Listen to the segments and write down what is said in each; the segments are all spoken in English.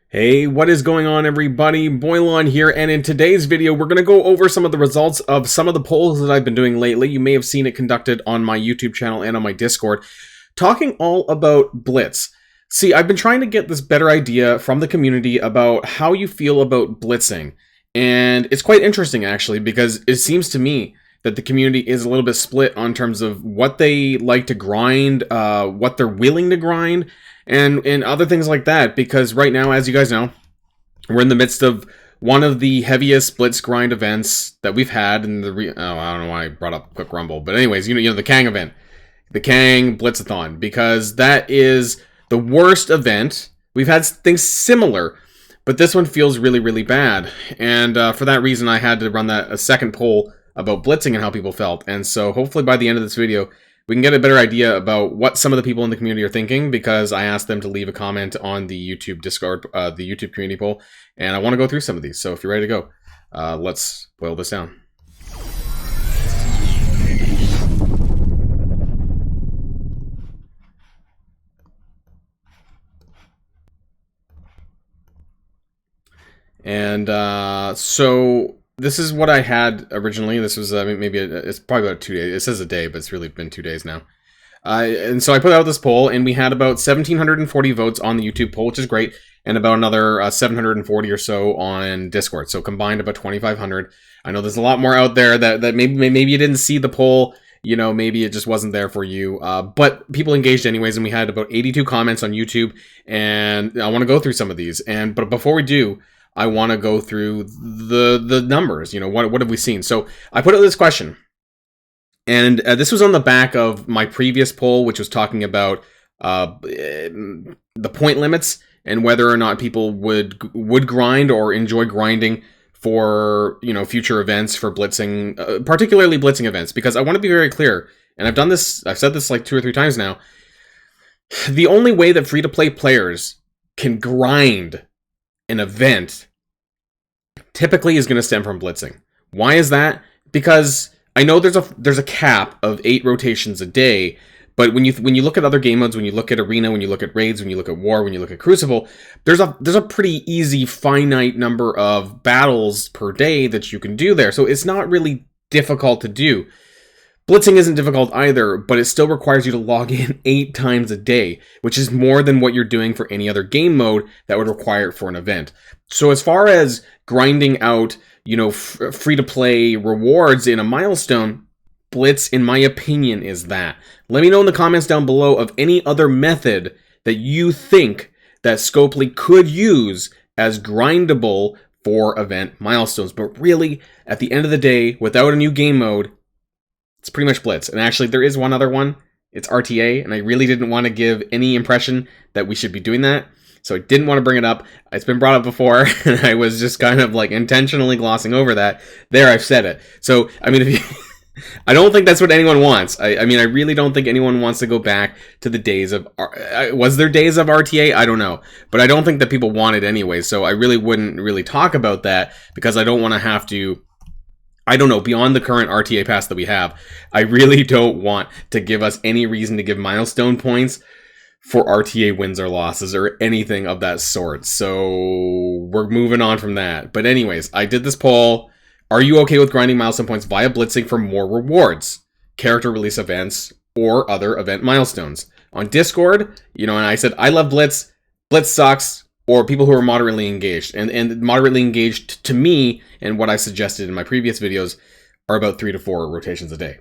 Hey, what is going on, everybody? Boilon here, and in today's video, we're going to go over some of the results of some of the polls that I've been doing lately. You may have seen it conducted on my YouTube channel and on my Discord, talking all about Blitz. See, I've been trying to get this better idea from the community about how you feel about blitzing, and it's quite interesting, actually, because it seems to me that the community is a little bit split on terms of what they like to grind, what they're willing to grind, and other things like that, because right now, as you guys know, we're in the midst of one of the heaviest blitz grind events that we've had in the I don't know why I brought up Quick Rumble, but anyways, you know the Kang event, the Kang Blitzathon, because that is the worst event. We've had things similar, but this one feels really, really bad, and for that reason, I had to run a second poll about blitzing and how people felt, and so hopefully by the end of this video, we can get a better idea about what some of the people in the community are thinking, because I asked them to leave a comment on the YouTube Discord, the YouTube community poll, and I want to go through some of these. So if you're ready to go, let's boil this down. And so this is what I had originally. This was it's probably about 2 days. It says a day, but it's really been 2 days now. And so I put out this poll, and we had about 1,740 votes on the YouTube poll, which is great, and about another 740 or so on Discord. So combined, about 2,500. I know there's a lot more out there that maybe you didn't see the poll. You know, maybe it just wasn't there for you. But people engaged anyways, and we had about 82 comments on YouTube, and I want to go through some of these. But before we do, I want to go through the numbers. You know, what have we seen? So I put out this question, and this was on the back of my previous poll, which was talking about the point limits and whether or not people would grind or enjoy grinding for, you know, future events for blitzing, particularly blitzing events. Because I want to be very clear, and I've said this like 2 or 3 times now. The only way that free-to-play players can grind an event typically is going to stem from blitzing. Why is that? Because I know there's a cap of 8 rotations a day, but when you look at other game modes, when you look at Arena, when you look at Raids, when you look at War, when you look at Crucible, there's a pretty easy finite number of battles per day that you can do there. So it's not really difficult to do. Blitzing isn't difficult either, but it still requires you to log in 8 times a day, which is more than what you're doing for any other game mode that would require it for an event. So as far as grinding out, you know, free-to-play rewards in a milestone, Blitz, in my opinion, is that. Let me know in the comments down below of any other method that you think that Scopely could use as grindable for event milestones. But really, at the end of the day, without a new game mode, it's pretty much Blitz. And actually, there is one other one. It's RTA, and I really didn't want to give any impression that we should be doing that. So I didn't want to bring it up. It's been brought up before, and I was just kind of like intentionally glossing over that. There, I've said it. So, I mean, I don't think that's what anyone wants. I mean, I really don't think anyone wants to go back to the days of... Was there days of RTA? I don't know. But I don't think that people want it anyway, so I really wouldn't really talk about that, because I don't want to have to... I don't know, beyond the current RTA pass that we have, I really don't want to give us any reason to give milestone points for RTA wins or losses or anything of that sort. So we're moving on from that. But anyways, I did this poll. Are you okay with grinding milestone points via blitzing for more rewards, character release events, or other event milestones? On Discord, you know, and I said, I love Blitz. Blitz sucks. Or people who are moderately engaged. And moderately engaged, to me, and what I suggested in my previous videos, are about 3 to 4 rotations a day.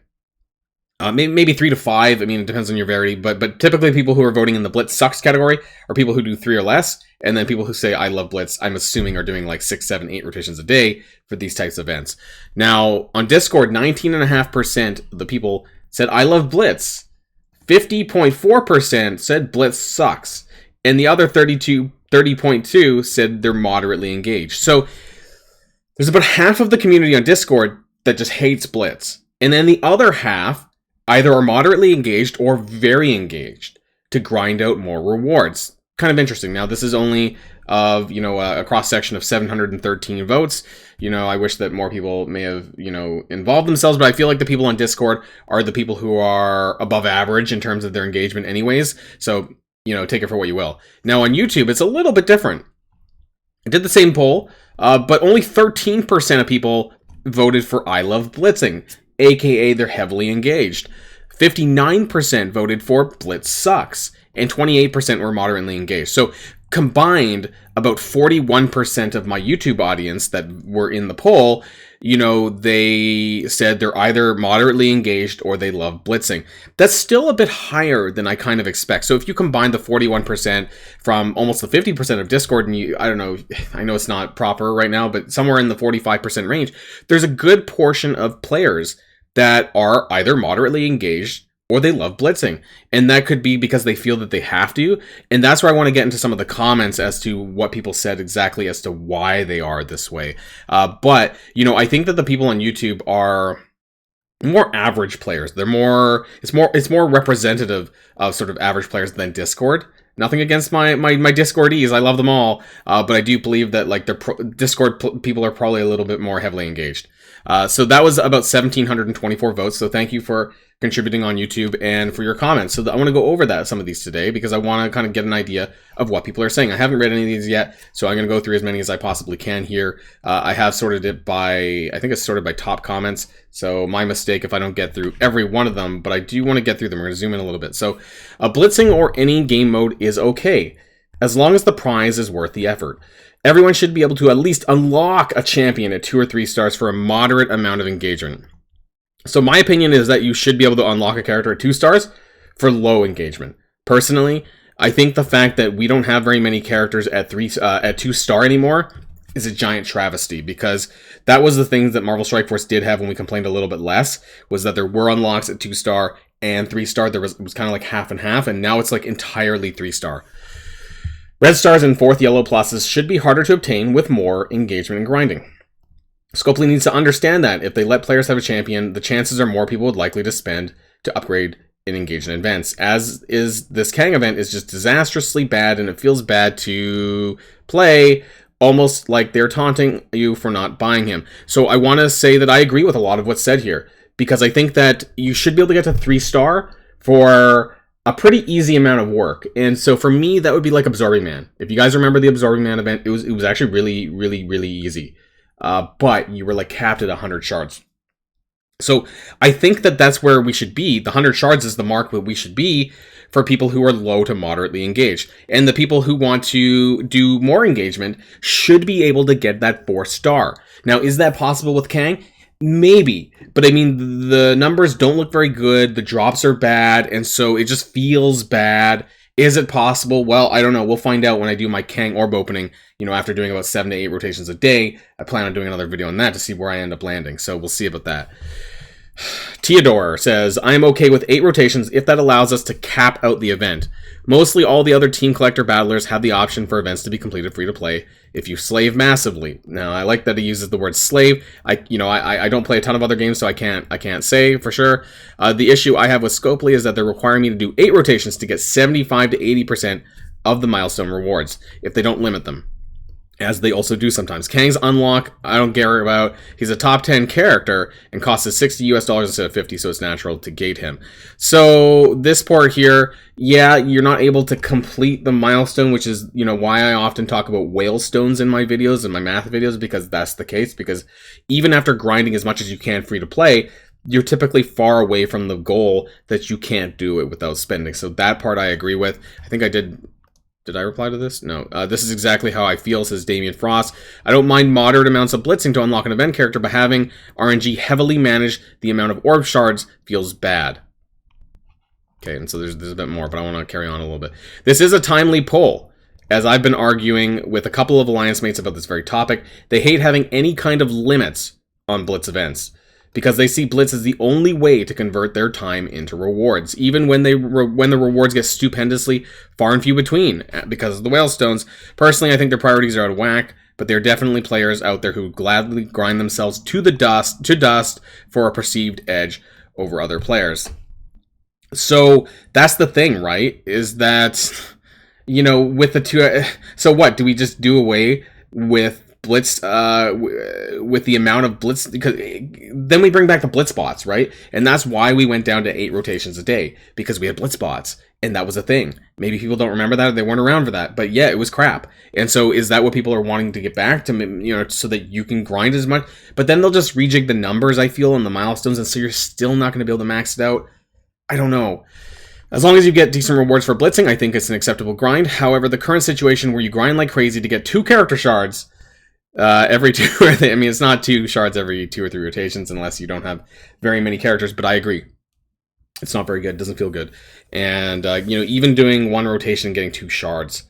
Maybe 3 to 5, I mean, it depends on your variety, but typically people who are voting in the Blitz sucks category are people who do 3 or less, and then people who say, I love Blitz, I'm assuming are doing like 6, 7, 8 rotations a day for these types of events. Now, on Discord, 19.5% of the people said, I love Blitz. 50.4% said Blitz sucks. And the other 30.2 said they're moderately engaged. So there's about half of the community on Discord that just hates Blitz. And then the other half either are moderately engaged or very engaged to grind out more rewards. Kind of interesting. Now, this is only of, you know, a cross-section of 713 votes. You know, I wish that more people may have, you know, involved themselves, but I feel like the people on Discord are the people who are above average in terms of their engagement anyways. So, you know, take it for what you will. Now, on YouTube, it's a little bit different. I did the same poll, but only 13% of people voted for I Love Blitzing, aka they're heavily engaged. 59% voted for Blitz Sucks, and 28% were moderately engaged. So combined, about 41% of my YouTube audience that were in the poll, you know, they said they're either moderately engaged or they love blitzing. That's still a bit higher than I kind of expect. So if you combine the 41% from almost the 50% of Discord, and I don't know, I know it's not proper right now, but somewhere in the 45% range, there's a good portion of players that are either moderately engaged or they love blitzing. And that could be because they feel that they have to. And that's where I want to get into some of the comments as to what people said exactly as to why they are this way. But, you know, I think that the people on YouTube are more average players. They're more, it's more representative of sort of average players than Discord. Nothing against my Discordees. I love them all. But I do believe that like Discord people are probably a little bit more heavily engaged. So that was about 1,724 votes. So thank you for contributing on YouTube and for your comments. So I want to go over some of these today because I want to kind of get an idea of what people are saying. I haven't read any of these yet, so I'm going to go through as many as I possibly can here. I have sorted it by, I think it's sorted by top comments. So my mistake if I don't get through every one of them, but I do want to get through them. We're going to zoom in a little bit. So blitzing or any game mode is okay, as long as the prize is worth the effort. Everyone should be able to at least unlock a champion at 2 or 3 stars for a moderate amount of engagement. So my opinion is that you should be able to unlock a character at 2 stars for low engagement. Personally, I think the fact that we don't have very many characters at 2 star anymore is a giant travesty, because that was the things that Marvel Strike Force did have when we complained a little bit less, was that there were unlocks at 2 star and 3 star. It was kind of like half and half, and now it's like entirely 3 star. Red stars and 4th yellow pluses should be harder to obtain with more engagement and grinding. Scopely needs to understand that if they let players have a champion, the chances are more people would likely to spend to upgrade and engage in events. As is, this Kang event is just disastrously bad, and it feels bad to play, almost like they're taunting you for not buying him. So I want to say that I agree with a lot of what's said here, because I think that you should be able to get to 3 star for a pretty easy amount of work. And so for me, that would be like Absorbing Man. If you guys remember the Absorbing Man event, it was actually really, really, really easy. But you were like capped at 100 shards. So I think that that's where we should be. The 100 shards is the mark that we should be for people who are low to moderately engaged. And the people who want to do more engagement should be able to get that 4 star. Now, is that possible with Kang? Maybe. But I mean, the numbers don't look very good. The drops are bad. And so it just feels bad. Is it possible? Well, I don't know. We'll find out when I do my Kang orb opening. You know, after doing about 7 to 8 rotations a day, I plan on doing another video on that to see where I end up landing. So we'll see about that. Theodore says, I am okay with 8 rotations if that allows us to cap out the event. Mostly all the other Team Collector battlers have the option for events to be completed free to play if you slave massively. Now, I like that he uses the word slave. I don't play a ton of other games, so I can't say for sure. The issue I have with Scopely is that they're requiring me to do 8 rotations to get 75 to 80% of the milestone rewards if they don't limit them, as they also do sometimes. Kang's unlock, I don't care about. He's a top 10 character and costs us $60 US instead of 50, so it's natural to gate him. So this part here, yeah, you're not able to complete the milestone, which is, you know, why I often talk about whale stones in my videos and my math videos, because that's the case. Because even after grinding as much as you can free to play, you're typically far away from the goal that you can't do it without spending. So that part I agree with. I think I did I reply to this? No. This is exactly how I feel, says Damien Frost. I don't mind moderate amounts of blitzing to unlock an event character, but having RNG heavily manage the amount of orb shards feels bad. Okay, and so there's a bit more, but I want to carry on a little bit. This is a timely poll, as I've been arguing with a couple of alliance mates about this very topic. They hate having any kind of limits on blitz events, because they see Blitz as the only way to convert their time into rewards, even when the rewards get stupendously far and few between because of the whale stones. Personally, I think their priorities are out of whack, but there are definitely players out there who gladly grind themselves to dust for a perceived edge over other players. So that's the thing, right? Is that, you know, with the two... So what, do we just do away with blitzed with the amount of blitz, because then we bring back the blitz bots, right? And that's why we went down to 8 rotations a day, because we had blitz bots, and that was a thing. Maybe people don't remember that, or they weren't around for that, but yeah, it was crap. And so is that what people are wanting to get back to, you know, so that you can grind as much? But then they'll just rejig the numbers, I feel, on the milestones, and so you're still not going to be able to max it out. I don't know. As long as you get decent rewards for blitzing, I think it's an acceptable grind. However, the current situation where you grind like crazy to get 2 character shards every 2 or 3, I mean, it's not 2 shards every 2 or 3 rotations unless you don't have very many characters, but I agree. It's not very good. It doesn't feel good. And, you know, even doing 1 rotation and getting 2 shards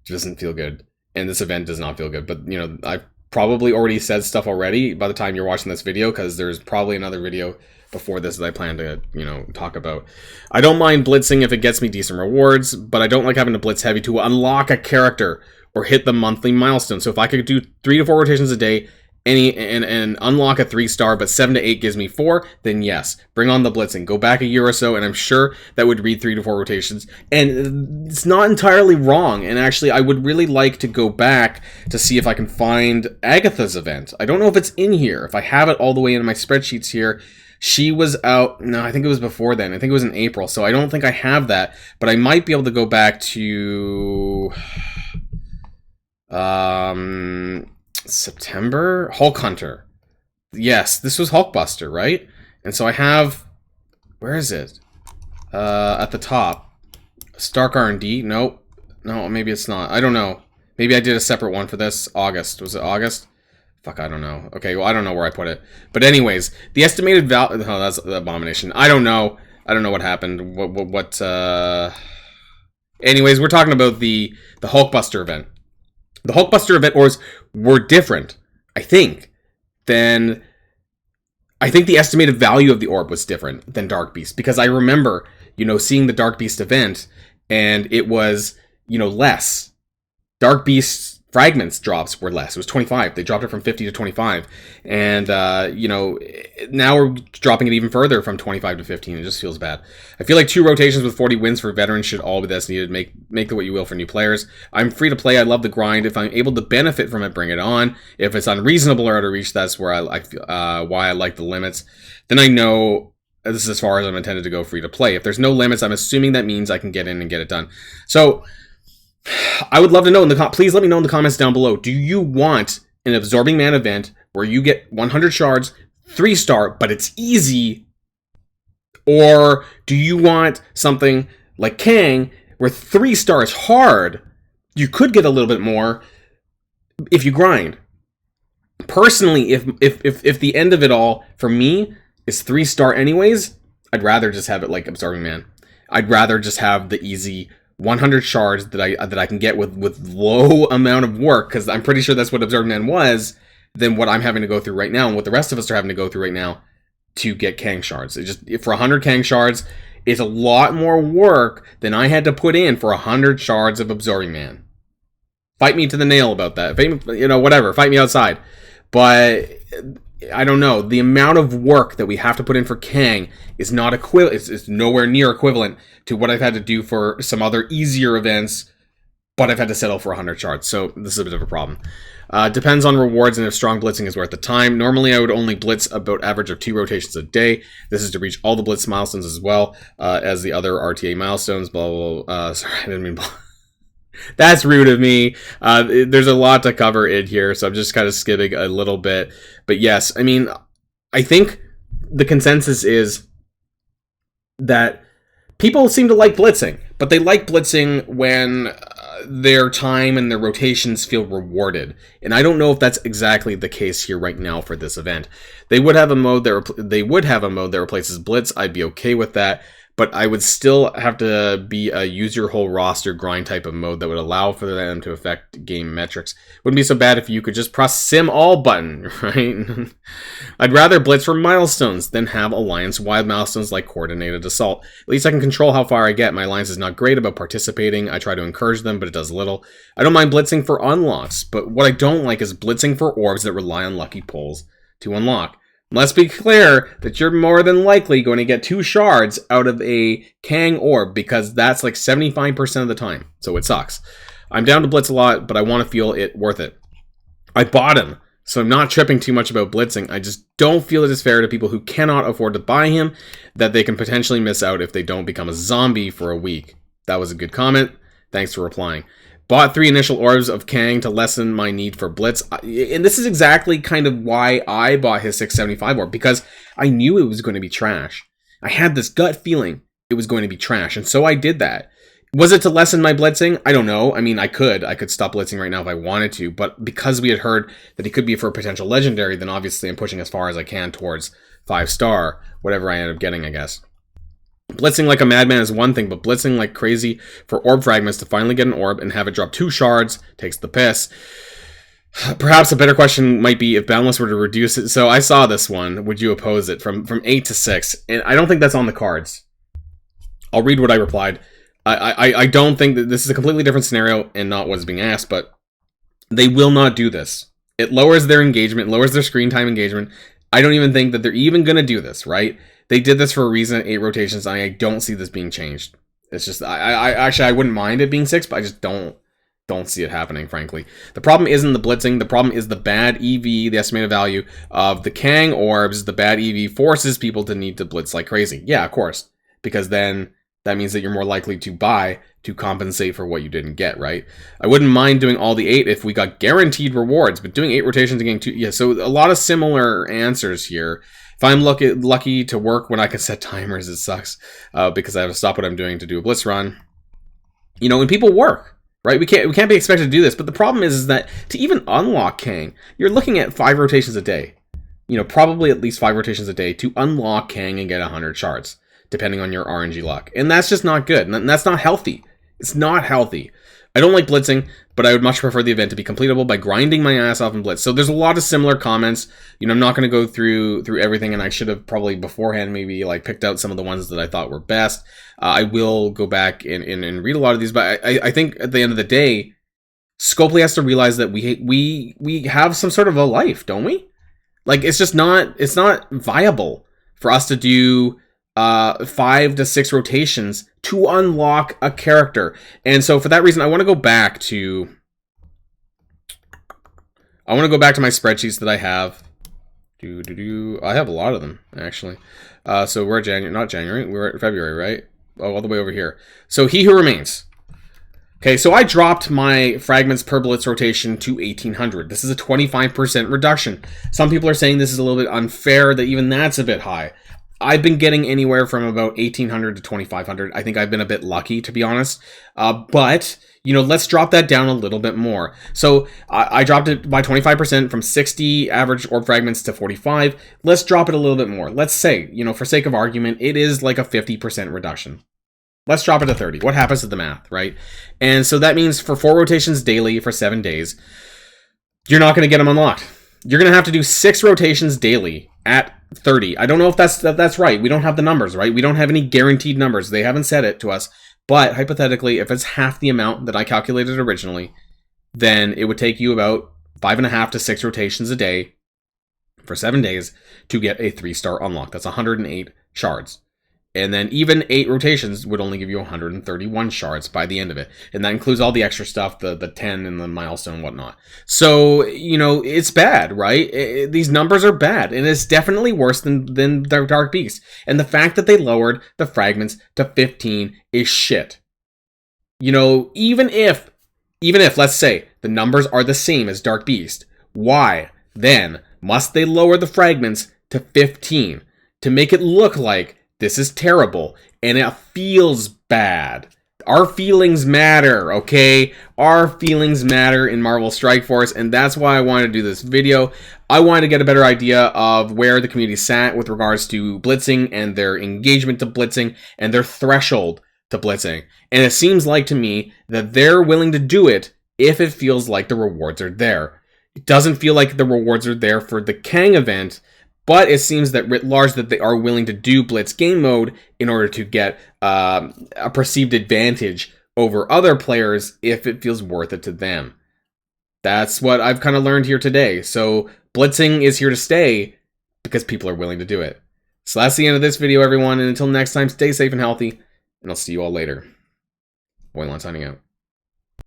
doesn't feel good. And this event does not feel good. But, you know, I've probably already said stuff already by the time you're watching this video, because there's probably another video before this that I plan to, you know, talk about. I don't mind blitzing if it gets me decent rewards, but I don't like having to blitz heavy to unlock a character or hit the monthly milestone. So if I could do 3 to 4 rotations a day, and unlock a 3-star, but 7 to 8 gives me 4, then yes, bring on the blitzing. Go back a year or so, and I'm sure that would read 3 to 4 rotations. And it's not entirely wrong. And actually, I would really like to go back to see if I can find Agatha's event. I don't know if it's in here. If I have it all the way in my spreadsheets here, she was out, no, I think it was before then. I think it was in April, so I don't think I have that. But I might be able to go back to September? Hulk Hunter. Yes, this was Hulkbuster, right? And so I have, where is it? At the top. Stark R&D? Nope. No, maybe it's not. I don't know. Maybe I did a separate one for this. August. Was it August? Fuck, I don't know. Okay, well, I don't know where I put it. But anyways, the estimated value... Oh, that's the abomination. I don't know. I don't know what happened. Anyways, we're talking about the Hulkbuster event. The Hulkbuster event ores were different, I think, than... I think the estimated value of the orb was different than Dark Beast. Because I remember, you know, seeing the Dark Beast event, and it was, you know, less. Dark Beast's fragments drops were less. It was 25. They dropped it from 50 to 25. And, you know, now we're dropping it even further from 25 to 15. It just feels bad. I feel like 2 rotations with 40 wins for veterans should all be that's needed. Make what you will for new players. I'm free to play. I love the grind. If I'm able to benefit from it, bring it on. If it's unreasonable or out of reach, that's where I feel, why I like the limits. Then I know this is as far as I'm intended to go free to play. If there's no limits, I'm assuming that means I can get in and get it done. So I would love to know please let me know in the comments down below. Do you want an Absorbing Man event where you get 100 shards, 3-star, but it's easy? Or do you want something like Kang where 3 stars hard? You could get a little bit more if you grind. Personally, if the end of it all for me is 3-star anyways, I'd rather just have it like Absorbing Man. I'd rather just have the easy 100 shards that I can get with low amount of work, because I'm pretty sure that's what Absorbing Man was, than what I'm having to go through right now, and what the rest of us are having to go through right now to get Kang shards. It just, for 100 Kang shards, it's a lot more work than I had to put in for 100 shards of Absorbing Man. Fight me to the nail about that. You know, whatever. Fight me outside. But I don't know. The amount of work that we have to put in for Kang is not equivalent. It's nowhere near equivalent to what I've had to do for some other easier events, but I've had to settle for 100 shards. So this is a bit of a problem. Depends on rewards and if strong blitzing is worth the time. Normally, I would only blitz about average of 2 rotations a day. This is to reach all the blitz milestones as well as the other RTA milestones. Blah, blah, blah. Sorry, I didn't mean blah. That's rude of me. There's a lot to cover in here, so I'm just kind of skipping a little bit. But yes, I mean, I think the consensus is that people seem to like blitzing, but they like blitzing when their time and their rotations feel rewarded. And I don't know if that's exactly the case here right now for this event. They would have a mode that replaces blitz. I'd be okay with that. But I would still have to be a use your whole roster grind type of mode that would allow for them to affect game metrics. Wouldn't be so bad if you could just press sim all button, right? I'd rather blitz for milestones than have alliance-wide milestones like coordinated assault. At least I can control how far I get. My alliance is not great about participating. I try to encourage them, but it does little. I don't mind blitzing for unlocks, but what I don't like is blitzing for orbs that rely on lucky pulls to unlock. Let's be clear that you're more than likely going to get 2 shards out of a Kang orb, because that's like 75% of the time. So it sucks. I'm down to blitz a lot, but I want to feel it worth it. I bought him, so I'm not tripping too much about blitzing. I just don't feel it is fair to people who cannot afford to buy him, that they can potentially miss out if they don't become a zombie for a week. That was a good comment. Thanks for replying. Bought 3 initial orbs of Kang to lessen my need for Blitz. And this is exactly kind of why I bought his 675 orb, because I knew it was going to be trash. I had this gut feeling it was going to be trash, and so I did that. Was it to lessen my blitzing? I don't know. I mean, I could stop blitzing right now if I wanted to, but because we had heard that he could be for a potential legendary, then obviously I'm pushing as far as I can towards 5-star, whatever I end up getting, I guess. Blitzing like a madman is one thing, but blitzing like crazy for orb fragments to finally get an orb and have it drop 2 shards takes the piss. Perhaps a better question might be if Boundless were to reduce it. So I saw this one. Would you oppose it from 8 to 6? And I don't think that's on the cards. I'll read what I replied. I don't think that this is a completely different scenario and not what's being asked, but they will not do this. It lowers their engagement, lowers their screen time engagement. I don't even think that they're even going to do this, right? They did this for a reason at 8 rotations, and I don't see this being changed. It's just, I wouldn't mind it being 6, but I just don't see it happening, frankly. The problem isn't the blitzing. The problem is the bad EV, the estimated value of the Kang orbs. The bad EV forces people to need to blitz like crazy. Yeah, of course, because then that means that you're more likely to buy to compensate for what you didn't get, right? I wouldn't mind doing all the 8 if we got guaranteed rewards, but doing 8 rotations and getting 2... Yeah, so a lot of similar answers here. If I'm lucky to work when I can set timers, it sucks because I have to stop what I'm doing to do a blitz run. You know, when people work, right? We can't be expected to do this, but the problem is that to even unlock Kang, you're looking at 5 rotations a day. You know, probably at least 5 rotations a day to unlock Kang and get 100 shards, depending on your RNG luck. And that's just not good. And that's not healthy. It's not healthy. I don't like blitzing, but I would much prefer the event to be completable by grinding my ass off and blitz. So there's a lot of similar comments. You know, I'm not going to go through everything, and I should have probably beforehand maybe like picked out some of the ones that I thought were best. I will go back and read a lot of these, but I think at the end of the day, Scopely has to realize that we have some sort of a life, don't we? Like, it's not viable for us to do 5 to 6 rotations to unlock a character. And so for that reason, I want to go back to my spreadsheets that I have. I have a lot of them, actually. So we're not January, we're at February, right? Oh, all the way over here. So He Who Remains. Okay, so I dropped my fragments per blitz rotation to 1,800. This is a 25% reduction. Some people are saying this is a little bit unfair, that even that's a bit high. I've been getting anywhere from about 1,800 to 2,500. I think I've been a bit lucky, to be honest. But, you know, let's drop that down a little bit more. So I dropped it by 25% from 60 average orb fragments to 45. Let's drop it a little bit more. Let's say, you know, for sake of argument, it is like a 50% reduction. Let's drop it to 30. What happens to the math, right? And so that means for 4 rotations daily for 7 days, you're not going to get them unlocked. You're going to have to do 6 rotations daily at 30. I don't know if that's right. We don't have the numbers, right? We don't have any guaranteed numbers. They haven't said it to us. But hypothetically, if it's half the amount that I calculated originally, then it would take you about 5.5 to 6 rotations a day for 7 days to get a 3-star unlock. That's 108 shards. And then even 8 rotations would only give you 131 shards by the end of it. And that includes all the extra stuff, the 10 and the milestone and whatnot. So, you know, it's bad, right? These numbers are bad. And it's definitely worse than the Dark Beast. And the fact that they lowered the fragments to 15 is shit. You know, even if, let's say, the numbers are the same as Dark Beast, why then must they lower the fragments to 15 to make it look like this is terrible, and it feels bad? Our feelings matter, okay? Our feelings matter in Marvel Strike Force, and that's why I wanted to do this video. I wanted to get a better idea of where the community sat with regards to blitzing and their engagement to blitzing and their threshold to blitzing. And it seems like to me that they're willing to do it if it feels like the rewards are there. It doesn't feel like the rewards are there for the Kang event, but it seems that writ large that they are willing to do Blitz game mode in order to get a perceived advantage over other players if it feels worth it to them. That's what I've kind of learned here today. So blitzing is here to stay because people are willing to do it. So that's the end of this video, everyone. And until next time, stay safe and healthy, and I'll see you all later. Boilon signing out.